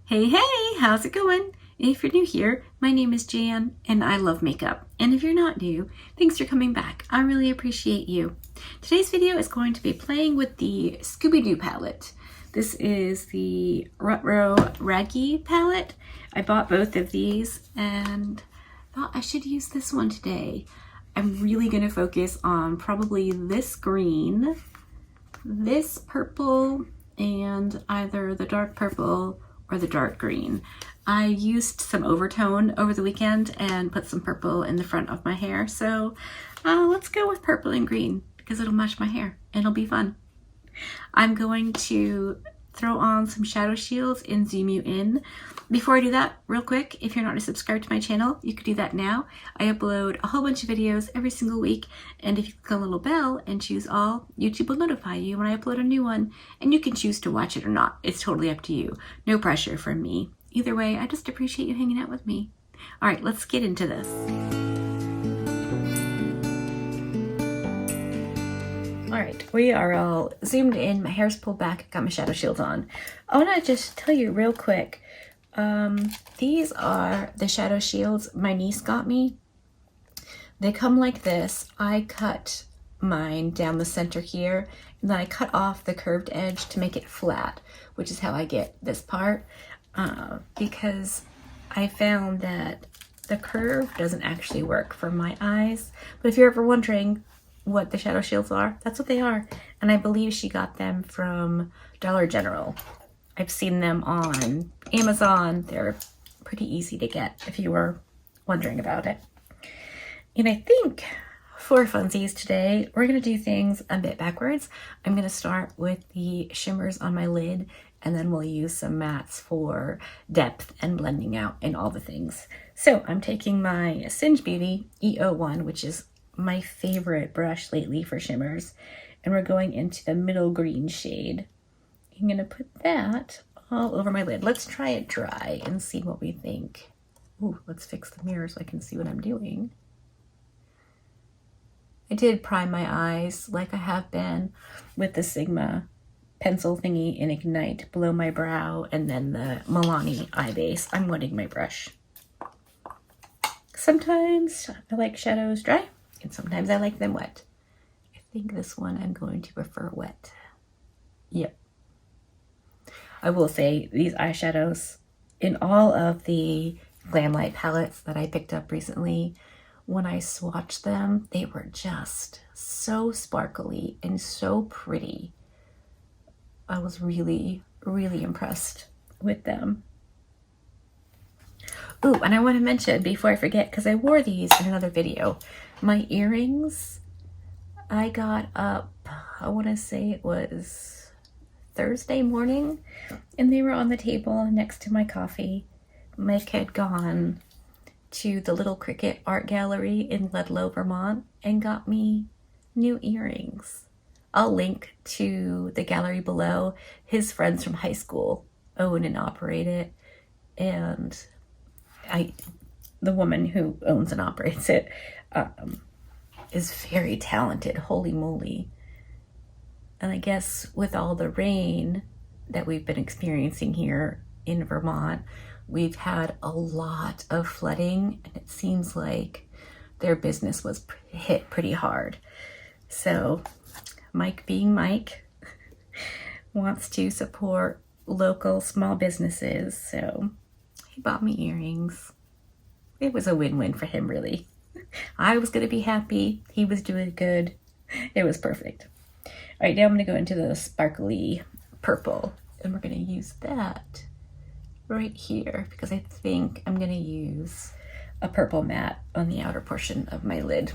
Hey, how's it going? If you're new here, my name is Jan and I love makeup. And if you're not new, thanks for coming back. I really appreciate you. Today's video is going to be playing with the Scooby Doo palette. This is the Rutro Raggy palette. I bought both of these and thought I should use this one today. I'm really going to focus on probably this green, this purple, and either the dark purple or the dark green. I used some overtone over the weekend and put some purple in the front of my hair. So let's go with purple and green because it'll match my hair and it'll be fun. I'm going to throw on some shadow shields and zoom you in. Before I do that, real quick, if you're not subscribed to my channel, you could do that now. I upload a whole bunch of videos every single week, and if you click on the little bell and choose all, YouTube will notify you when I upload a new one, and you can choose to watch it or not. It's totally up to you. No pressure from me. Either way, I just appreciate you hanging out with me. All right, let's get into this. All right, we are all zoomed in. My hair's pulled back. Got my shadow shields on. I want to just tell you real quick. These are the shadow shields my niece got me. They come like this. I cut mine down the center here, and then I cut off the curved edge to make it flat, which is how I get this part, because I found that the curve doesn't actually work for my eyes. But if you're ever wondering what the shadow shields are, that's what they are. And I believe she got them from Dollar General. I've seen them on Amazon. They're pretty easy to get if you were wondering about it. And I think for funsies today, we're going to do things a bit backwards. I'm going to start with the shimmers on my lid, and then we'll use some mattes for depth and blending out and all the things. So I'm taking my Singe Beauty E01, which is my favorite brush lately for shimmers, and we're going into the middle green shade. I'm going to put that all over my lid. Let's try it dry and see what we think. Ooh, let's fix the mirror so I can see what I'm doing. I did prime my eyes like I have been with the Sigma pencil thingy in Ignite below my brow, and then the Milani eye base. I'm wetting my brush. Sometimes I like shadows dry, and sometimes I like them wet. I think this one I'm going to prefer wet. Yep. I will say these eyeshadows in all of the Glamlight palettes that I picked up recently, when I swatched them, they were just so sparkly and so pretty. I was really, really impressed with them. Ooh, and I want to mention before I forget, because I wore these in another video, my earrings I got up, I want to say it was Thursday morning, and they were on the table next to my coffee. Mike had gone to the Little Cricket Art Gallery in Ludlow, Vermont, and got me new earrings. I'll link to the gallery below. His friends from high school own and operate it, and the woman who owns and operates it is very talented. Holy moly. And I guess with all the rain that we've been experiencing here in Vermont, we've had a lot of flooding, and it seems like their business was hit pretty hard. So Mike, being Mike, wants to support local small businesses, so he bought me earrings. It was a win-win for him, really. I was going to be happy. He was doing good. It was perfect. All right, now I'm going to go into the sparkly purple, and we're going to use that right here because I think I'm going to use a purple matte on the outer portion of my lid.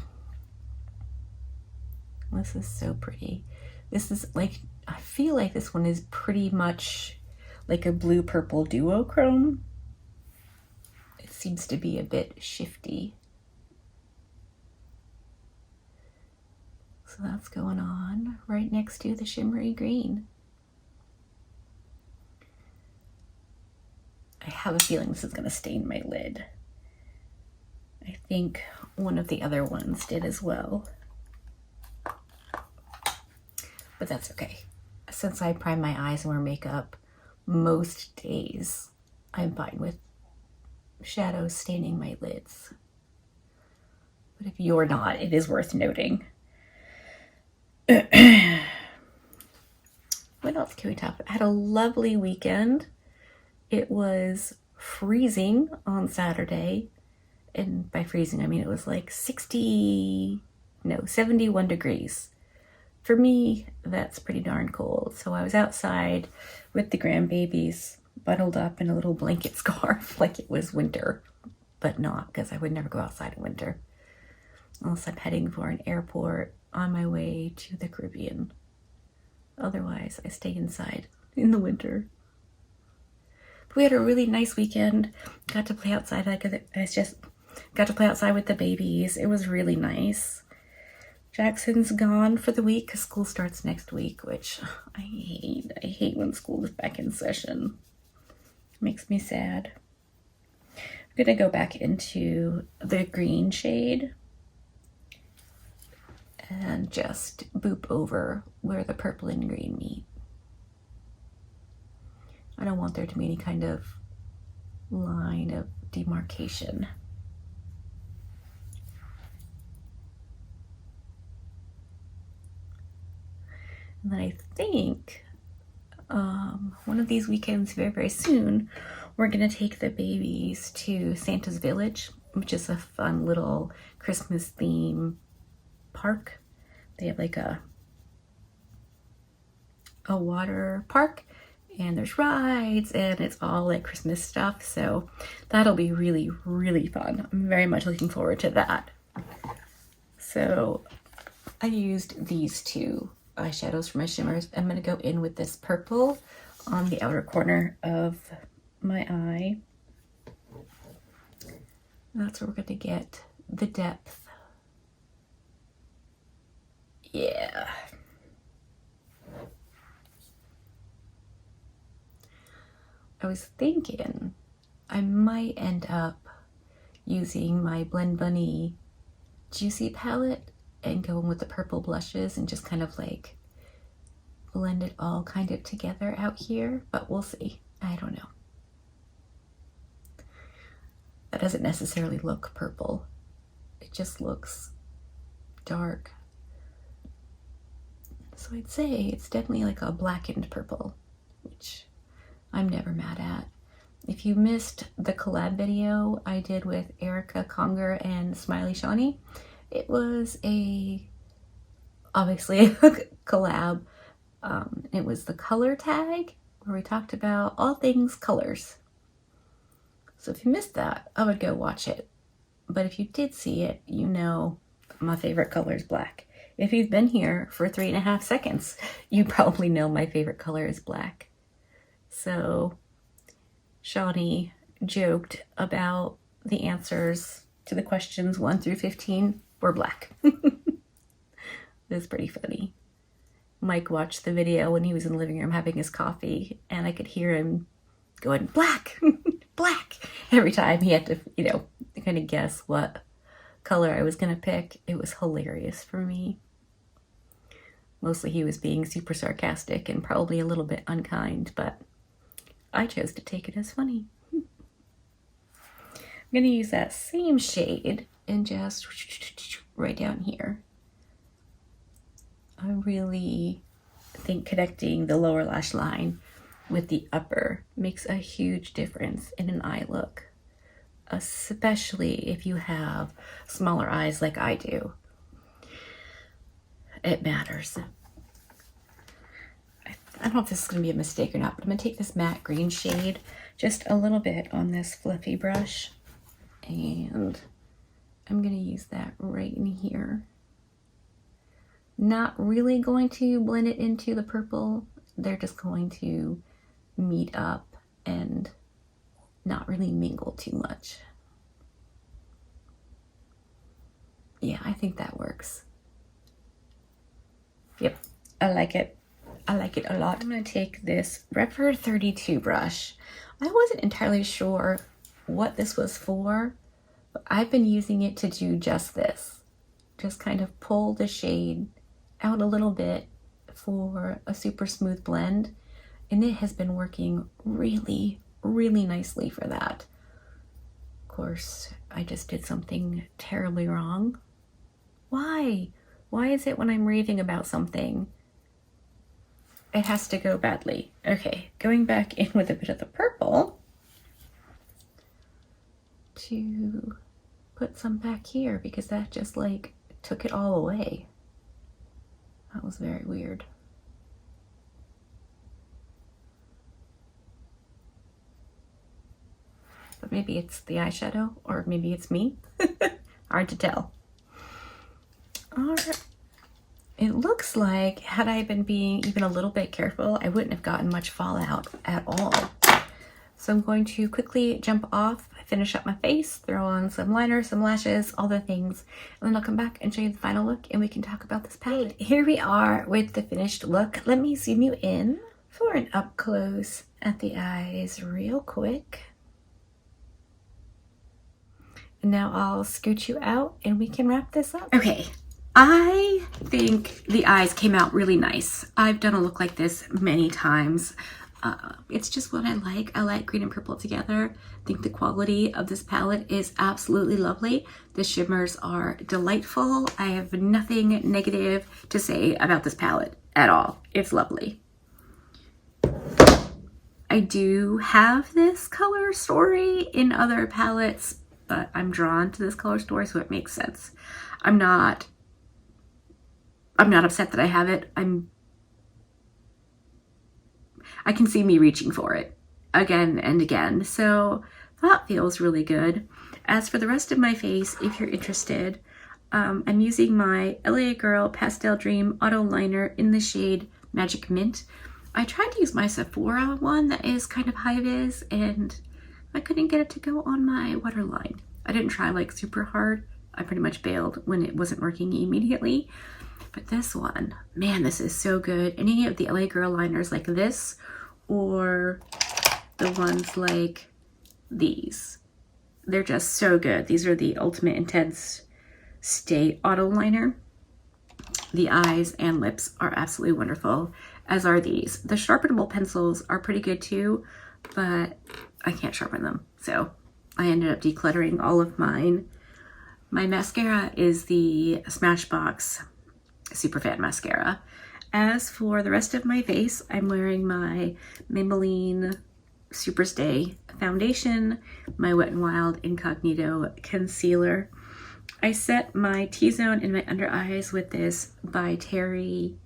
This is so pretty. This is like, I feel like this one is pretty much like a blue-purple duochrome. It seems to be a bit shifty. So that's going on right next to the shimmery green. I have a feeling this is going to stain my lid. I think one of the other ones did as well. But that's okay. Since I prime my eyes and wear makeup most days, I'm fine with shadows staining my lids. But if you're not, it is worth noting. What else can we talk about? I had a lovely weekend. It was freezing on Saturday. And by freezing, I mean it was like 71 degrees. For me, that's pretty darn cold. So I was outside with the grandbabies, bundled up in a little blanket scarf like it was winter, but not, because I would never go outside in winter unless I'm heading for an airport on my way to the Caribbean. Otherwise, I stay inside in the winter. But we had a really nice weekend. Got to play outside. Got to play outside with the babies. It was really nice. Jackson's gone for the week because school starts next week, which I hate. I hate when school is back in session. It makes me sad. I'm going to go back into the green shade and just boop over where the purple and green meet. I don't want there to be any kind of line of demarcation. And then I think one of these weekends very, very soon, we're going to take the babies to Santa's Village, which is a fun little Christmas theme park. They have like a water park, and there's rides, and it's all like Christmas stuff. So that'll be really, really fun. I'm very much looking forward to that. So I used these two eyeshadows for my shimmers. I'm going to go in with this purple on the outer corner of my eye. That's where we're going to get the depth. Yeah. I was thinking I might end up using my Blend Bunny Juicy palette and go in with the purple blushes and just kind of like blend it all kind of together out here, but we'll see. I don't know. That doesn't necessarily look purple. It just looks dark. So I'd say it's definitely like a blackened purple, which I'm never mad at. If you missed the collab video I did with Erica Conger and Smiley Shawnee, it was obviously a collab. It was the color tag where we talked about all things colors. So if you missed that, I would go watch it. But if you did see it, you know my favorite color is black. If you've been here for 3.5 seconds, you probably know my favorite color is black. So Shawnee joked about the answers to the questions 1 through 15 were black. It was pretty funny. Mike watched the video when he was in the living room having his coffee, and I could hear him going, black, black, every time he had to, kind of guess what color I was going to pick. It was hilarious for me. Mostly he was being super sarcastic and probably a little bit unkind, but I chose to take it as funny. I'm going to use that same shade and just right down here. I really think connecting the lower lash line with the upper makes a huge difference in an eye look, especially if you have smaller eyes like I do. It matters. I don't know if this is going to be a mistake or not, but I'm going to take this matte green shade just a little bit on this fluffy brush, and I'm going to use that right in here. Not really going to blend it into the purple. They're just going to meet up and not really mingle too much. Yeah, I think that works. Yep, I like it. I like it a lot. I'm going to take this Rephr 32 brush. I wasn't entirely sure what this was for, but I've been using it to do just this. Just kind of pull the shade out a little bit for a super smooth blend, and it has been working really, really nicely for that. Of course, I just did something terribly wrong. Why? Why is it when I'm raving about something, it has to go badly? Okay, going back in with a bit of the purple to put some back here because that just like took it all away. That was very weird. But maybe it's the eyeshadow, or maybe it's me. Hard to tell. All right. It looks like had I been being even a little bit careful, I wouldn't have gotten much fallout at all. So I'm going to quickly jump off, finish up my face, throw on some liner, some lashes, all the things, and then I'll come back and show you the final look and we can talk about this palette. Here we are with the finished look. Let me zoom you in for an up close at the eyes real quick. And now I'll scoot you out and we can wrap this up. Okay, I think the eyes came out really nice. I've done a look like this many times. It's just what I like. I like green and purple together. I think the quality of this palette is absolutely lovely. The shimmers are delightful. I have nothing negative to say about this palette at all. It's lovely. I do have this color story in other palettes, but I'm drawn to this color story, so it makes sense. I'm not upset that I have it. I can see me reaching for it again and again, so that feels really good. As for the rest of my face, if you're interested, I'm using my LA Girl Pastel Dream Auto Liner in the shade Magic Mint. I tried to use my Sephora one that is kind of high-vis, and I couldn't get it to go on my waterline. I didn't try like super hard. I pretty much bailed when it wasn't working immediately. But this one, man, this is so good. Any of the LA Girl liners like this, or the ones like these, they're just so good. These are the Ultimate Intense Stay Auto Liner. The eyes and lips are absolutely wonderful, as are these. The sharpenable pencils are pretty good too, but I can't sharpen them, so I ended up decluttering all of mine. My mascara is the Smashbox Superfan Mascara. As for the rest of my face, I'm wearing my Maybelline Superstay Foundation, my Wet n Wild Incognito Concealer. I set my T-zone in my under eyes with this by Terry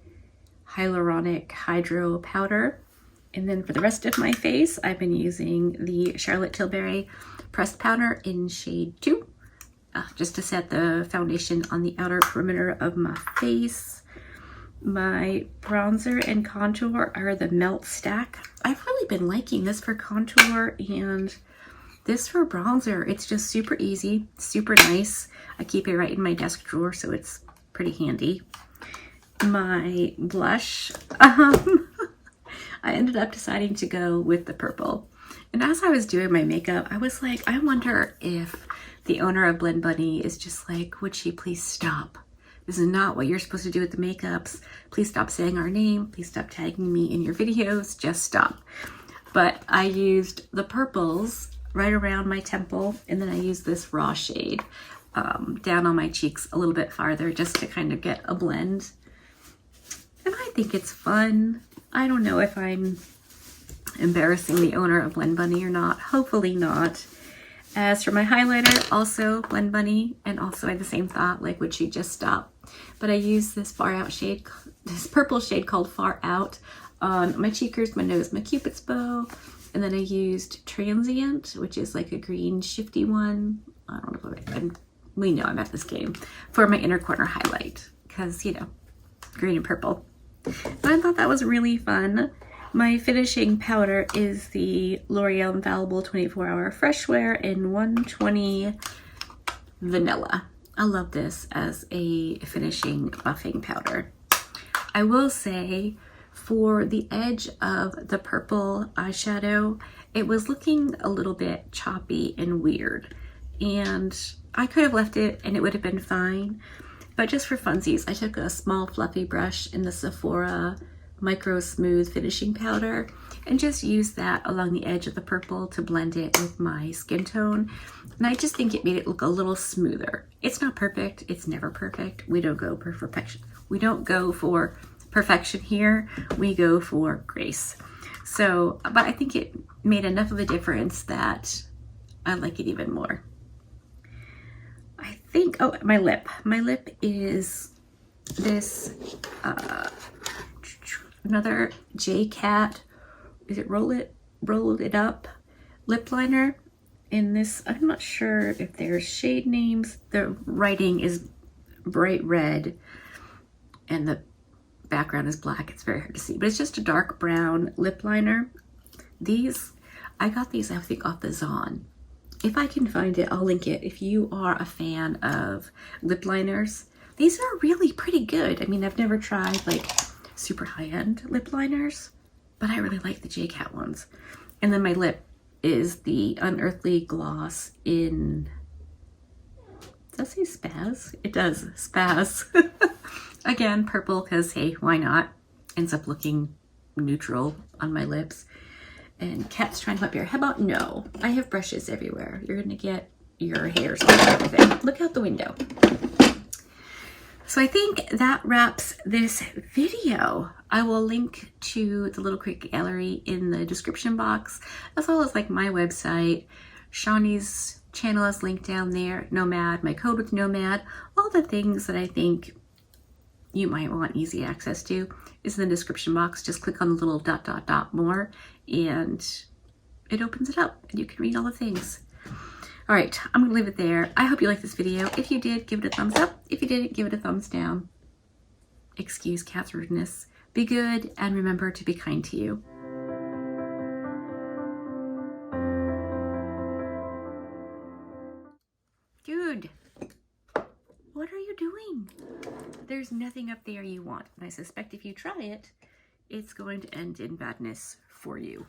Hyaluronic Hydro Powder. And then for the rest of my face, I've been using the Charlotte Tilbury Pressed Powder in shade 2, just to set the foundation on the outer perimeter of my face. My bronzer and contour are the Melt Stack. I've really been liking this for contour and this for bronzer. It's just super easy, super nice. I keep it right in my desk drawer, so it's pretty handy. My blush, I ended up deciding to go with the purple. And as I was doing my makeup, I was like, I wonder if the owner of Blend Bunny is just like, would she please stop? This is not what you're supposed to do with the makeups. Please stop saying our name. Please stop tagging me in your videos. Just stop. But I used the purples right around my temple, and then I used this raw shade down on my cheeks a little bit farther just to kind of get a blend. And I think it's fun. I don't know if I'm embarrassing the owner of Blend Bunny or not. Hopefully not. As for my highlighter, also Blend Bunny, and also I had the same thought, like, would she just stop? But I used this Far Out shade, this purple shade called Far Out on my cheekers, my nose, my Cupid's bow, and then I used Transient, which is like a green shifty one. I don't know, we know I'm at this game, for my inner corner highlight, because, you know, green and purple. But I thought that was really fun. My finishing powder is the L'Oreal Infallible 24-Hour Fresh Wear in 120 Vanilla. I love this as a finishing buffing powder. I will say, for the edge of the purple eyeshadow, it was looking a little bit choppy and weird. And I could have left it and it would have been fine. But just for funsies, I took a small fluffy brush in the Sephora Micro Smooth Finishing Powder, and just use that along the edge of the purple to blend it with my skin tone. And I just think it made it look a little smoother. It's not perfect. It's never perfect. We don't go for perfection. We don't go for perfection here. We go for grace. So, but I think it made enough of a difference that I like it even more. I think, oh, my lip. My lip is this, another J-Cat, is it Roll It Up lip liner in this. I'm not sure if there's shade names. The writing is bright red and the background is black. It's very hard to see, but it's just a dark brown lip liner. These, I got these, I think, off the Zon. If I can find it, I'll link it. If you are a fan of lip liners, these are really pretty good. I mean, I've never tried like super high-end lip liners, but I really like the J-Cat ones. And then my lip is the Unearthly Gloss in, does that say Spaz? It does, Spaz. Again, purple, because hey, why not? Ends up looking neutral on my lips. And Cat's trying to whip your hair out. No, I have brushes everywhere. You're gonna get your hairs on everything. Look out the window. So I think that wraps this video. I will link to the Little Creek Gallery in the description box, as well as like my website. Shawnee's channel is linked down there. Nomad, my code with Nomad, all the things that I think you might want easy access to is in the description box. Just click on the little ... more and it opens it up and you can read all the things. All right, I'm gonna leave it there. I hope you liked this video. If you did, give it a thumbs up. If you didn't, give it a thumbs down. Excuse Cat's rudeness. Be good and remember to be kind to you. Dude, what are you doing? There's nothing up there you want. And I suspect if you try it, it's going to end in badness for you.